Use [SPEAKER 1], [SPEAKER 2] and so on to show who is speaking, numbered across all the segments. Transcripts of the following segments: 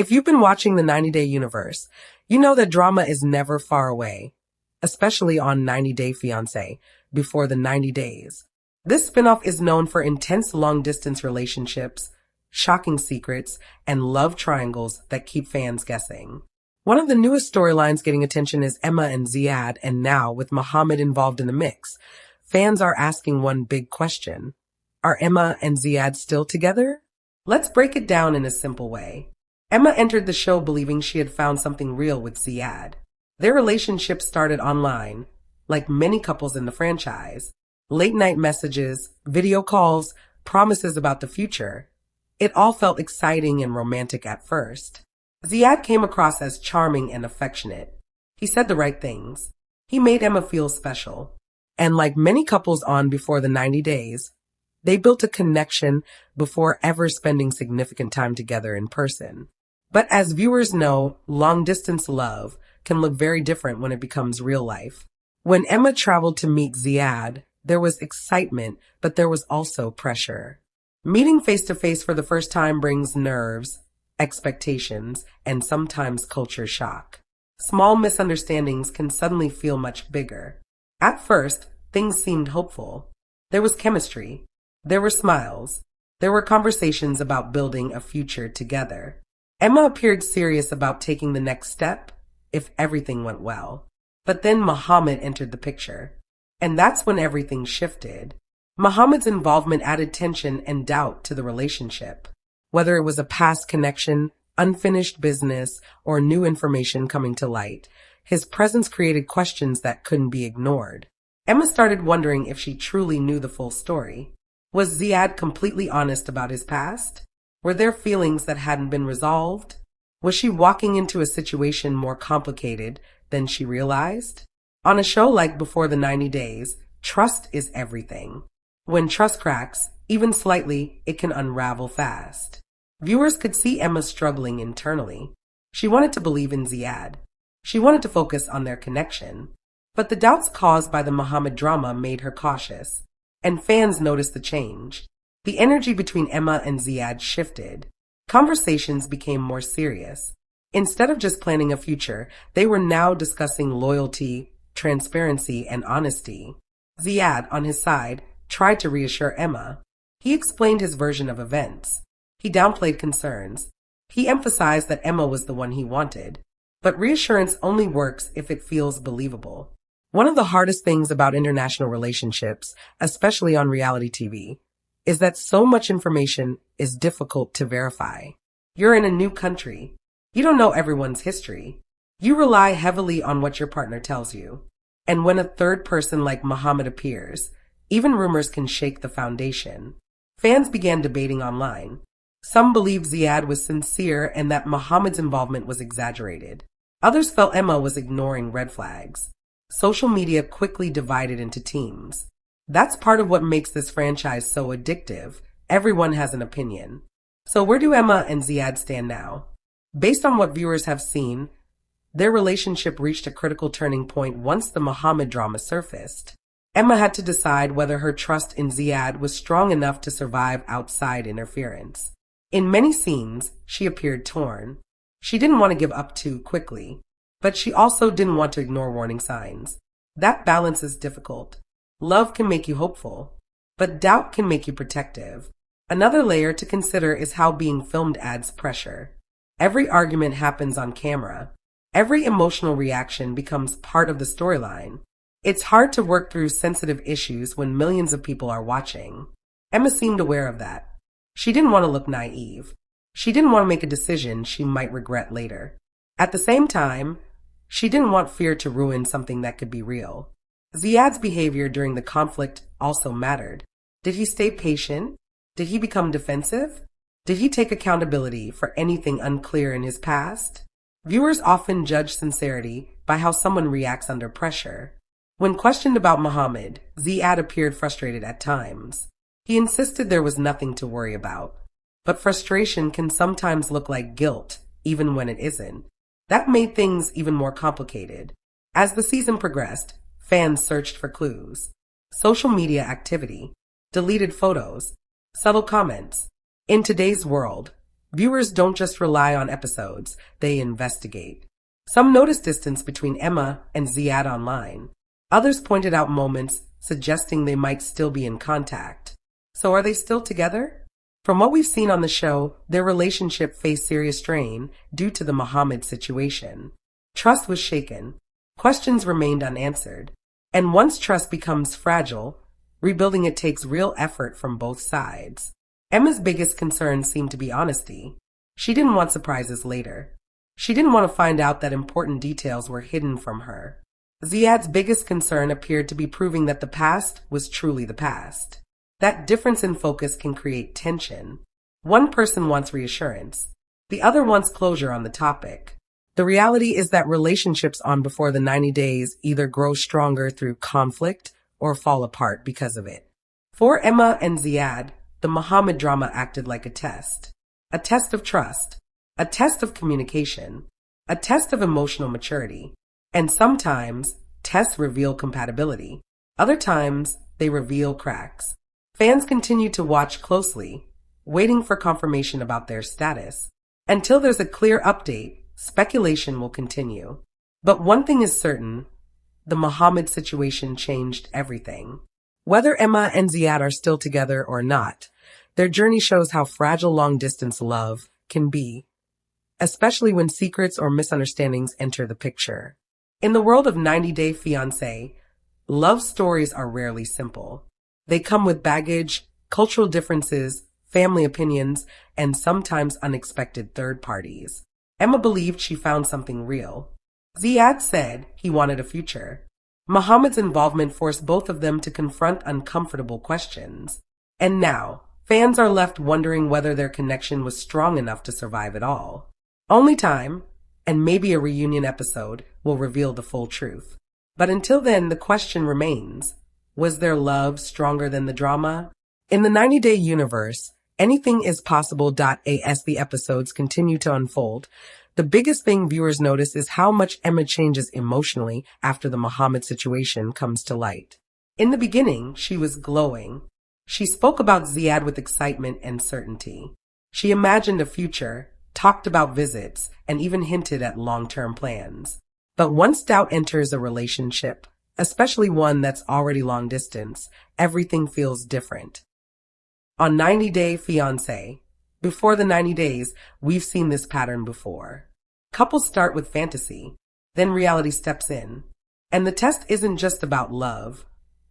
[SPEAKER 1] If you've been watching the 90-Day Universe, you know that drama is never far away, especially on 90 Day Fiancé, before the 90 days. This spinoff is known for intense long-distance relationships, shocking secrets, and love triangles that keep fans guessing. One of the newest storylines getting attention is Emma and Ziad, and now, with Mohammed involved in the mix, fans are asking one big question. Are Emma and Ziad still together? Let's break it down in a simple way. Emma entered the show believing she had found something real with Ziad. Their relationship started online, like many couples in the franchise. Late-night messages, video calls, promises about the future. It all felt exciting and romantic at first. Ziad came across as charming and affectionate. He said the right things. He made Emma feel special. And like many couples on before the 90 days, they built a connection before ever spending significant time together in person. But as viewers know, long-distance love can look very different when it becomes real life. When Emma traveled to meet Ziad, there was excitement, but there was also pressure. Meeting face-to-face for the first time brings nerves, expectations, and sometimes culture shock. Small misunderstandings can suddenly feel much bigger. At first, things seemed hopeful. There was chemistry. There were smiles. There were conversations about building a future together. Emma appeared serious about taking the next step if everything went well. But then Mohammed entered the picture. And that's when everything shifted. Mohammed's involvement added tension and doubt to the relationship. Whether it was a past connection, unfinished business, or new information coming to light, his presence created questions that couldn't be ignored. Emma started wondering if she truly knew the full story. Was Ziad completely honest about his past? Were there feelings that hadn't been resolved? Was she walking into a situation more complicated than she realized? On a show like Before the 90 Days, trust is everything. When trust cracks, even slightly, it can unravel fast. Viewers could see Emma struggling internally. She wanted to believe in Ziad. She wanted to focus on their connection. But the doubts caused by the Mohammed drama made her cautious. And fans noticed the change. The energy between Emma and Ziad shifted. Conversations became more serious. Instead of just planning a future, they were now discussing loyalty, transparency, and honesty. Ziad, on his side, tried to reassure Emma. He explained his version of events. He downplayed concerns. He emphasized that Emma was the one he wanted. But reassurance only works if it feels believable. One of the hardest things about international relationships, especially on reality TV, is that so much information is difficult to verify. You're in a new country. You don't know everyone's history. You rely heavily on what your partner tells you. And when a third person like Mohammed appears, even rumors can shake the foundation. Fans began debating online. Some believed Ziad was sincere and that Mohammed's involvement was exaggerated. Others felt Emma was ignoring red flags. Social media quickly divided into teams. That's part of what makes this franchise so addictive. Everyone has an opinion. So where do Emma and Ziad stand now? Based on what viewers have seen, their relationship reached a critical turning point once the Mohammed drama surfaced. Emma had to decide whether her trust in Ziad was strong enough to survive outside interference. In many scenes, she appeared torn. She didn't want to give up too quickly, but she also didn't want to ignore warning signs. That balance is difficult. Love can make you hopeful, but doubt can make you protective. Another layer to consider is how being filmed adds pressure. Every argument happens on camera. Every emotional reaction becomes part of the storyline. It's hard to work through sensitive issues when millions of people are watching. Emma seemed aware of that. She didn't want to look naive. She didn't want to make a decision she might regret later. At the same time, she didn't want fear to ruin something that could be real. Ziad's behavior during the conflict also mattered. Did he stay patient? Did he become defensive? Did he take accountability for anything unclear in his past? Viewers often judge sincerity by how someone reacts under pressure. When questioned about Mohammed, Ziad appeared frustrated at times. He insisted there was nothing to worry about. But frustration can sometimes look like guilt, even when it isn't. That made things even more complicated. As the season progressed, fans searched for clues. Social media activity, deleted photos, subtle comments. In today's world, Viewers don't just rely on episodes, they investigate. Some noticed distance between Emma and Ziad online. Others pointed out moments suggesting they might still be in contact. So are they still together? From what we've seen on the show, their relationship faced serious strain due to the Mohammed situation. Trust was shaken. Questions remained unanswered. And once trust becomes fragile, rebuilding it takes real effort from both sides. Emma's biggest concern seemed to be honesty. She didn't want surprises later. She didn't want to find out that important details were hidden from her. Ziad's biggest concern appeared to be proving that the past was truly the past. That difference in focus can create tension. One person wants reassurance. The other wants closure on the topic. The reality is that relationships on before the 90 days either grow stronger through conflict or fall apart because of it. For Emma and Ziad, the Mohammed drama acted like a test of trust, a test of communication, a test of emotional maturity. And sometimes, tests reveal compatibility. Other times, they reveal cracks. Fans continue to watch closely, waiting for confirmation about their status. Until there's a clear update, speculation will continue. But one thing is certain, the Mohammed situation changed everything. Whether Emma and Ziad are still together or not, their journey shows how fragile long-distance love can be, especially when secrets or misunderstandings enter the picture. In the world of 90-Day Fiancé, love stories are rarely simple. They come with baggage, cultural differences, family opinions, and sometimes unexpected third parties. Emma believed she found something real. Ziad said he wanted a future. Mohammed's involvement forced both of them to confront uncomfortable questions. And now, fans are left wondering whether their connection was strong enough to survive it all. Only time, and maybe a reunion episode, will reveal the full truth. But until then, the question remains, was their love stronger than the drama? In the 90-Day universe, anything is possible. As the episodes continue to unfold, the biggest thing viewers notice is how much Emma changes emotionally after the Mohammed situation comes to light. In the beginning, she was glowing. She spoke about Ziad with excitement and certainty. She imagined a future, talked about visits, and even hinted at long-term plans. But once doubt enters a relationship, especially one that's already long distance, everything feels different. On 90-Day Fiancé, before the 90 days, we've seen this pattern before. Couples start with fantasy, then reality steps in. And the test isn't just about love,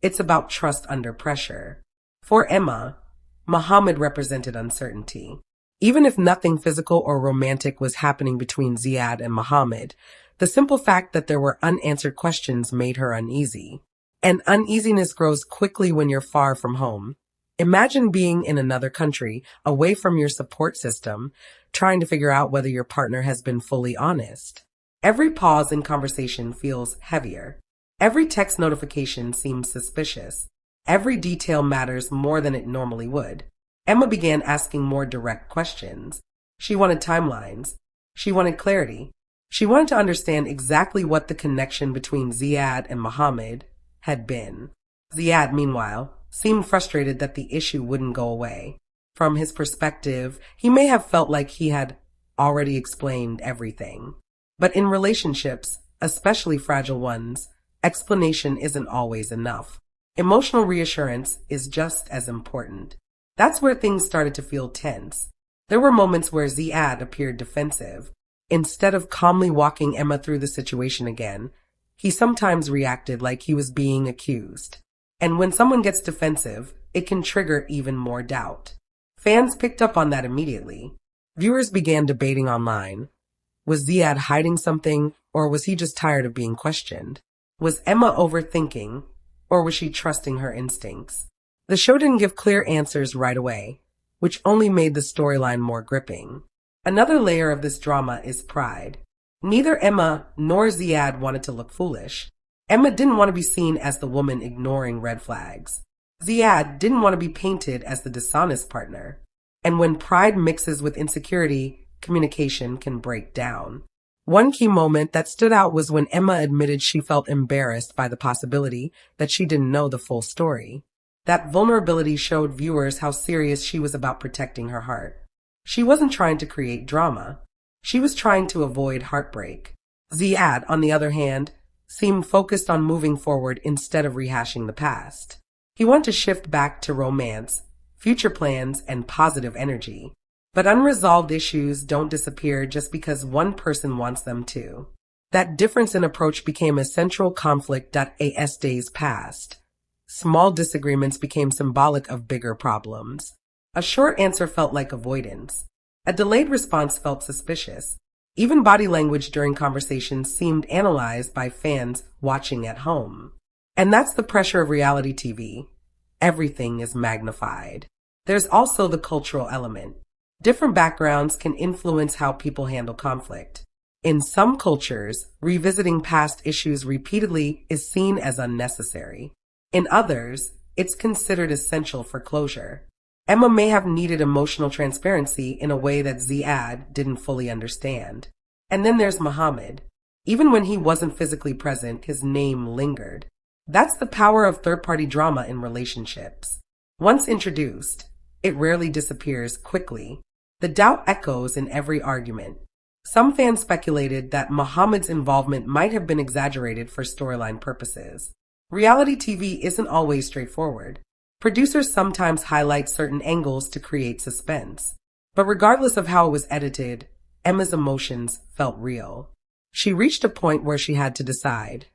[SPEAKER 1] it's about trust under pressure. For Emma, Mohammed represented uncertainty. Even if nothing physical or romantic was happening between Ziad and Mohammed, the simple fact that there were unanswered questions made her uneasy. And uneasiness grows quickly when you're far from home. Imagine being in another country, away from your support system, trying to figure out whether your partner has been fully honest. Every pause in conversation feels heavier. Every text notification seems suspicious. Every detail matters more than it normally would. Emma began asking more direct questions. She wanted timelines. She wanted clarity. She wanted to understand exactly what the connection between Ziad and Mohammed had been. Ziad, meanwhile, seemed frustrated that the issue wouldn't go away. From his perspective, he may have felt like he had already explained everything. But in relationships, especially fragile ones, explanation isn't always enough. Emotional reassurance is just as important. That's where things started to feel tense. There were moments where Ziad appeared defensive. Instead of calmly walking Emma through the situation again, he sometimes reacted like he was being accused. And when someone gets defensive, it can trigger even more doubt. Fans picked up on that immediately. Viewers began debating online. Was Ziad hiding something, or was he just tired of being questioned? Was Emma overthinking, or was she trusting her instincts? The show didn't give clear answers right away, which only made the storyline more gripping. Another layer of this drama is pride. Neither Emma nor Ziad wanted to look foolish. Emma didn't want to be seen as the woman ignoring red flags. Ziad didn't want to be painted as the dishonest partner. And when pride mixes with insecurity, communication can break down. One key moment that stood out was when Emma admitted she felt embarrassed by the possibility that she didn't know the full story. That vulnerability showed viewers how serious she was about protecting her heart. She wasn't trying to create drama. She was trying to avoid heartbreak. Ziad, on the other hand, seemed focused on moving forward instead of rehashing the past. He wanted to shift back to romance, future plans, and positive energy. But unresolved issues don't disappear just because one person wants them to. That difference in approach became a central conflict as days passed. Small disagreements became symbolic of bigger problems. A short answer felt like avoidance. A delayed response felt suspicious. Even body language during conversations seemed analyzed by fans watching at home. And that's the pressure of reality TV. Everything is magnified. There's also the cultural element. Different backgrounds can influence how people handle conflict. In some cultures, revisiting past issues repeatedly is seen as unnecessary. In others, it's considered essential for closure. Emma may have needed emotional transparency in a way that Ziad didn't fully understand. And then there's Mohammed. Even when he wasn't physically present, his name lingered. That's the power of third-party drama in relationships. Once introduced, it rarely disappears quickly. The doubt echoes in every argument. Some fans speculated that Mohammed's involvement might have been exaggerated for storyline purposes. Reality TV isn't always straightforward. Producers sometimes highlight certain angles to create suspense. But regardless of how it was edited, Emma's emotions felt real. She reached a point where she had to decide: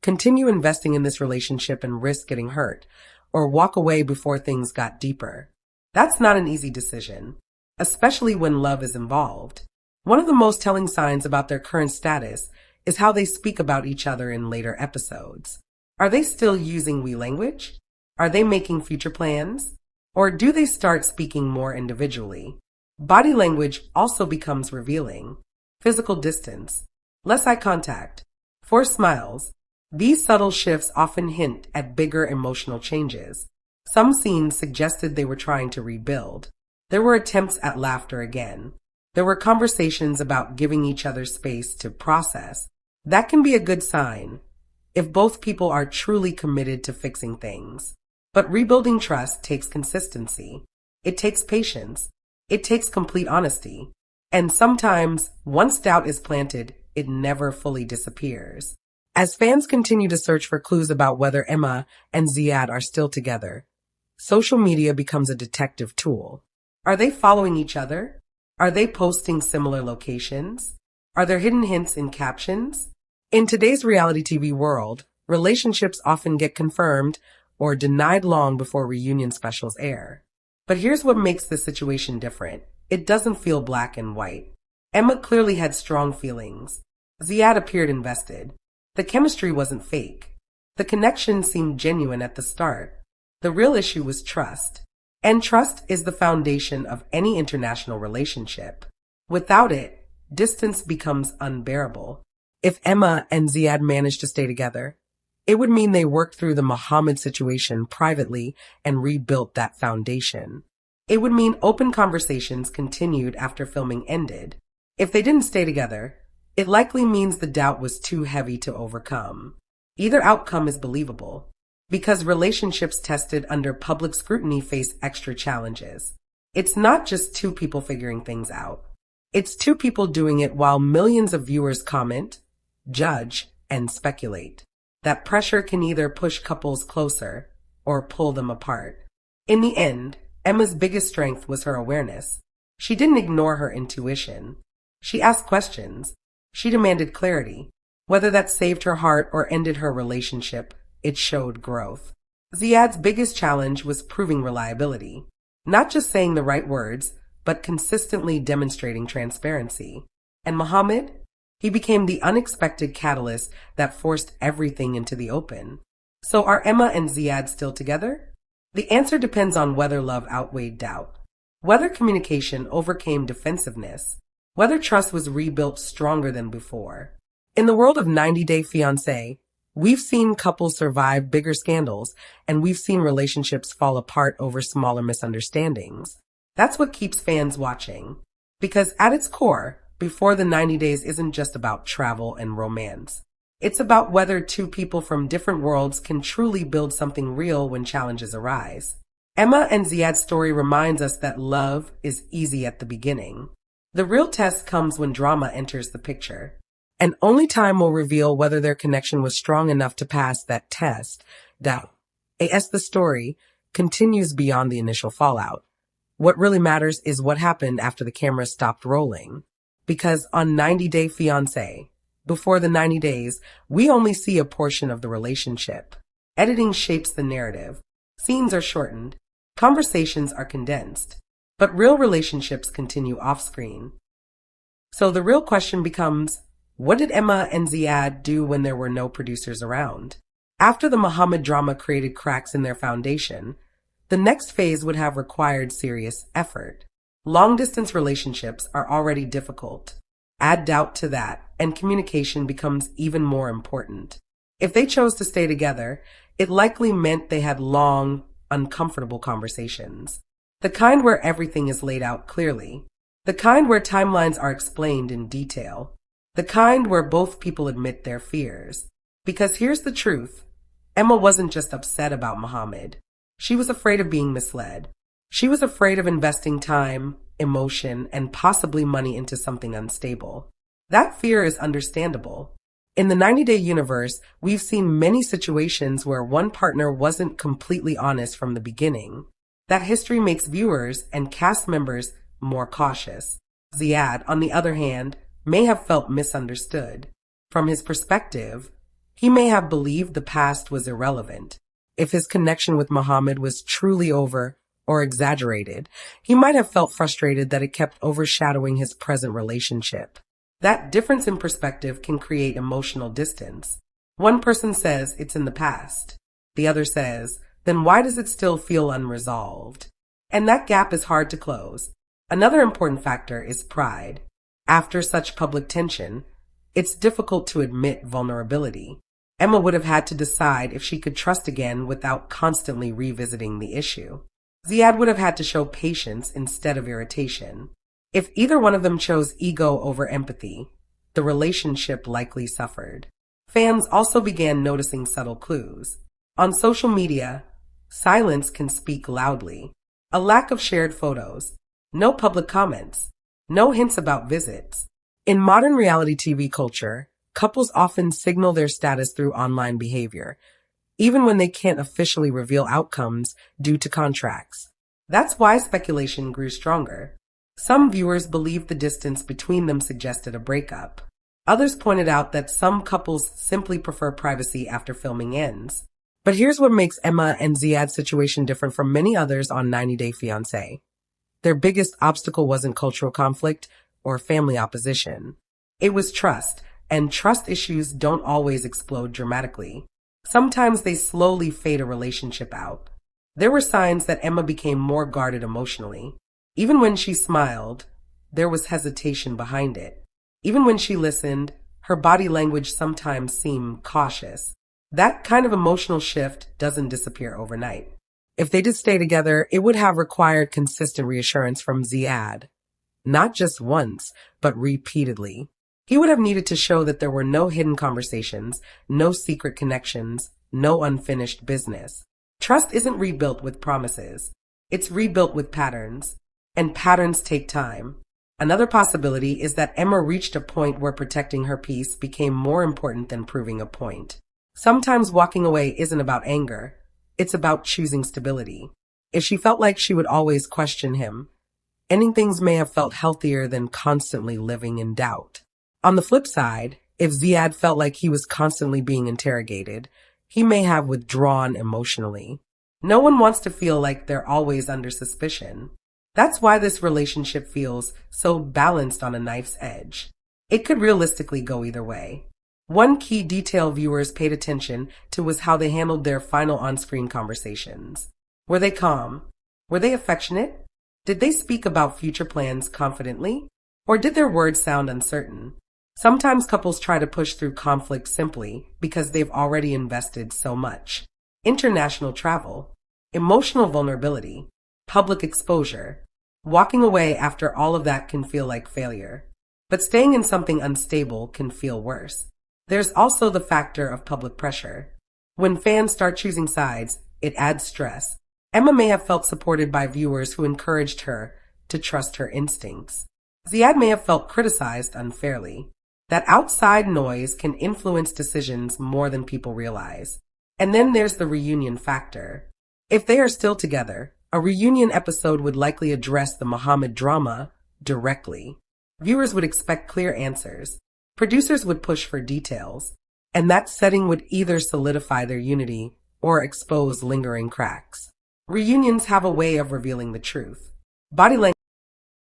[SPEAKER 1] continue investing in this relationship and risk getting hurt, or walk away before things got deeper. That's not an easy decision, especially when love is involved. One of the most telling signs about their current status is how they speak about each other in later episodes. Are they still using we language? Are they making future plans? Or do they start speaking more individually? Body language also becomes revealing. Physical distance, less eye contact, forced smiles. These subtle shifts often hint at bigger emotional changes. Some scenes suggested they were trying to rebuild. There were attempts at laughter again. There were conversations about giving each other space to process. That can be a good sign if both people are truly committed to fixing things. But rebuilding trust takes consistency. It takes patience. It takes complete honesty. And sometimes, once doubt is planted, it never fully disappears. As fans continue to search for clues about whether Emma and Ziad are still together, social media becomes a detective tool. Are they following each other? Are they posting similar locations? Are there hidden hints in captions? In today's reality TV world, relationships often get confirmed or denied long before reunion specials air. But here's what makes this situation different. It doesn't feel black and white. Emma clearly had strong feelings. Ziad appeared invested. The chemistry wasn't fake. The connection seemed genuine at the start. The real issue was trust. And trust is the foundation of any international relationship. Without it, distance becomes unbearable. If Emma and Ziad managed to stay together, it would mean they worked through the Mohammed situation privately and rebuilt that foundation. It would mean open conversations continued after filming ended. If they didn't stay together, it likely means the doubt was too heavy to overcome. Either outcome is believable, because relationships tested under public scrutiny face extra challenges. It's not just two people figuring things out. It's two people doing it while millions of viewers comment, judge, and speculate. That pressure can either push couples closer or pull them apart. In the end, Emma's biggest strength was her awareness. She didn't ignore her intuition. She asked questions. She demanded clarity. Whether that saved her heart or ended her relationship, it showed growth. Ziad's biggest challenge was proving reliability. Not just saying the right words, but consistently demonstrating transparency. And Mohammed? He became the unexpected catalyst that forced everything into the open. So are Emma and Ziad still together? The answer depends on whether love outweighed doubt, whether communication overcame defensiveness, whether trust was rebuilt stronger than before. In the world of 90 Day Fiancé, we've seen couples survive bigger scandals, and we've seen relationships fall apart over smaller misunderstandings. That's what keeps fans watching. Because at its core, Before the 90 Days isn't just about travel and romance. It's about whether two people from different worlds can truly build something real when challenges arise. Emma and Ziad's story reminds us that love is easy at the beginning. The real test comes when drama enters the picture. And only time will reveal whether their connection was strong enough to pass that test. As the story continues beyond the initial fallout. What really matters is what happened after the camera stopped rolling. Because on 90 Day Fiancé, before the 90 days, we only see a portion of the relationship. Editing shapes the narrative. Scenes are shortened. Conversations are condensed. But real relationships continue off-screen. So the real question becomes, what did Emma and Ziad do when there were no producers around? After the Mohammed drama created cracks in their foundation, the next phase would have required serious effort. Long-distance relationships are already difficult. Add doubt to that, and communication becomes even more important. If they chose to stay together, it likely meant they had long, uncomfortable conversations. The kind where everything is laid out clearly. The kind where timelines are explained in detail. The kind where both people admit their fears. Because here's the truth. Emma wasn't just upset about Mohammed. She was afraid of being misled. She was afraid of investing time, emotion, and possibly money into something unstable. That fear is understandable. In the 90-day universe, we've seen many situations where one partner wasn't completely honest from the beginning. That history makes viewers and cast members more cautious. Ziad, on the other hand, may have felt misunderstood. From his perspective, he may have believed the past was irrelevant. If his connection with Mohammed was truly over or exaggerated, he might have felt frustrated that it kept overshadowing his present relationship. That difference in perspective can create emotional distance. One person says it's in the past. The other says, then why does it still feel unresolved? And that gap is hard to close. Another important factor is pride. After such public tension, it's difficult to admit vulnerability. Emma would have had to decide if she could trust again without constantly revisiting the issue. Ziad would have had to show patience instead of irritation. If either one of them chose ego over empathy, the relationship likely suffered. Fans also began noticing subtle clues. On social media, silence can speak loudly. A lack of shared photos, no public comments, no hints about visits. In modern reality TV culture, couples often signal their status through online behavior, even when they can't officially reveal outcomes due to contracts. That's why speculation grew stronger. Some viewers believed the distance between them suggested a breakup. Others pointed out that some couples simply prefer privacy after filming ends. But here's what makes Emma and Ziad's situation different from many others on 90 Day Fiancé. Their biggest obstacle wasn't cultural conflict or family opposition. It was trust, and trust issues don't always explode dramatically. Sometimes they slowly fade a relationship out. There were signs that Emma became more guarded emotionally. Even when she smiled, there was hesitation behind it. Even when she listened, her body language sometimes seemed cautious. That kind of emotional shift doesn't disappear overnight. If they did stay together, it would have required consistent reassurance from Ziad. Not just once, but repeatedly. He would have needed to show that there were no hidden conversations, no secret connections, no unfinished business. Trust isn't rebuilt with promises. It's rebuilt with patterns. And patterns take time. Another possibility is that Emma reached a point where protecting her peace became more important than proving a point. Sometimes walking away isn't about anger. It's about choosing stability. If she felt like she would always question him, ending things may have felt healthier than constantly living in doubt. On the flip side, if Ziad felt like he was constantly being interrogated, he may have withdrawn emotionally. No one wants to feel like they're always under suspicion. That's why this relationship feels so balanced on a knife's edge. It could realistically go either way. One key detail viewers paid attention to was how they handled their final on-screen conversations. Were they calm? Were they affectionate? Did they speak about future plans confidently? Or did their words sound uncertain? Sometimes couples try to push through conflict simply because they've already invested so much. International travel, emotional vulnerability, public exposure. Walking away after all of that can feel like failure. But staying in something unstable can feel worse. There's also the factor of public pressure. When fans start choosing sides, it adds stress. Emma may have felt supported by viewers who encouraged her to trust her instincts. Ziad may have felt criticized unfairly. That outside noise can influence decisions more than people realize. And then there's the reunion factor. If they are still together, a reunion episode would likely address the Mohammed drama directly. Viewers would expect clear answers. Producers would push for details. And that setting would either solidify their unity or expose lingering cracks. Reunions have a way of revealing the truth. Body language